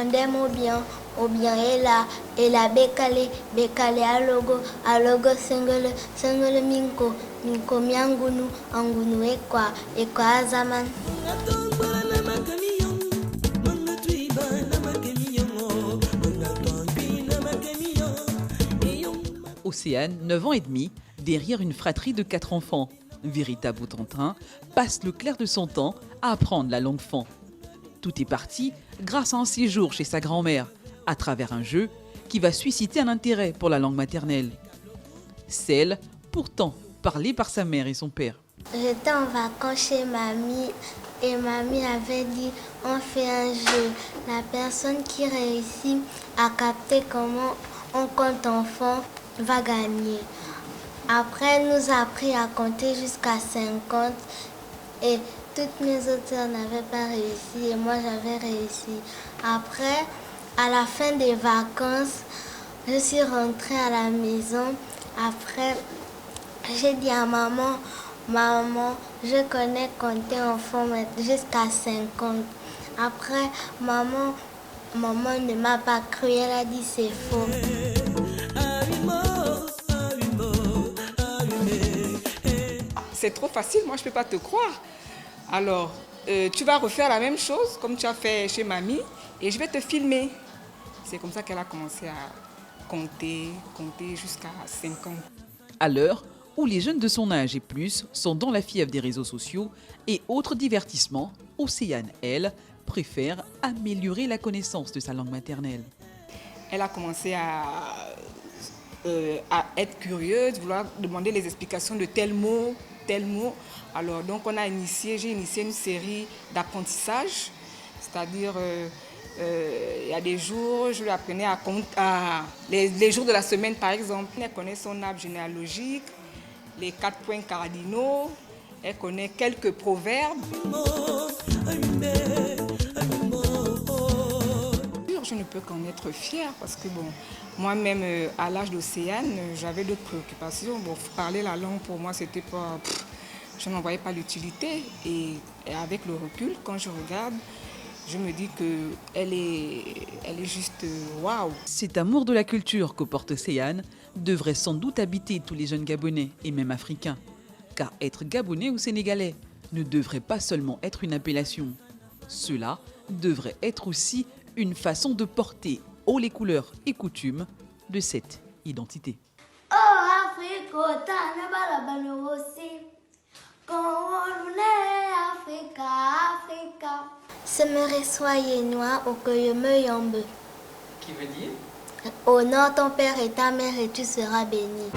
Ondem ou bien ela bekale alogo sengole minko miangunu angunu ekwa azaman. Océane, 9 ans et demi, derrière une fratrie de 4 enfants. Véritable Autantin, passe le clair de son temps à apprendre la langue fan. Tout est parti grâce à un séjour chez sa grand-mère, à travers un jeu qui va susciter un intérêt pour la langue maternelle. Celle, pourtant, parlée par sa mère et son père. J'étais en vacances chez mamie et mamie avait dit on fait un jeu. La personne qui réussit à capter comment on compte enfant va gagner. Après, elle nous a appris à compter jusqu'à 50 et toutes mes autres sœurs n'avaient pas réussi et moi j'avais réussi. Après, à la fin des vacances, je suis rentrée à la maison. Après, j'ai dit à maman, je connais compter enfant jusqu'à 50. Après, maman ne m'a pas cru, elle a dit c'est faux. C'est trop facile, moi je ne peux pas te croire. Alors, tu vas refaire la même chose comme tu as fait chez mamie et je vais te filmer. C'est comme ça qu'elle a commencé à compter jusqu'à 50. À l'heure où les jeunes de son âge et plus sont dans la fièvre des réseaux sociaux et autres divertissements, Océane, elle, préfère améliorer la connaissance de sa langue maternelle. Elle a commencé à être curieuse, vouloir demander les explications de tel mot. Alors, donc, j'ai initié une série d'apprentissage, c'est-à-dire, il y a des jours, je lui apprenais à compter, les jours de la semaine, par exemple. Elle connaît son arbre généalogique, les 4 points cardinaux, elle connaît quelques proverbes. Je ne peux qu'en être fière parce que moi-même, à l'âge d'Océane, j'avais d'autres préoccupations. Parler la langue, pour moi, c'était pas... je n'en voyais pas l'utilité. Et avec le recul, quand je regarde, je me dis qu'elle est juste waouh. Cet amour de la culture que porte Océane devrait sans doute habiter tous les jeunes Gabonais et même Africains. Car être Gabonais ou Sénégalais ne devrait pas seulement être une appellation. Cela devrait être aussi une façon de porter haut les couleurs et coutumes de cette identité. Semere soyez noir au que je me yombe. Qui veut dire? Honore ton père et ta mère et tu seras béni.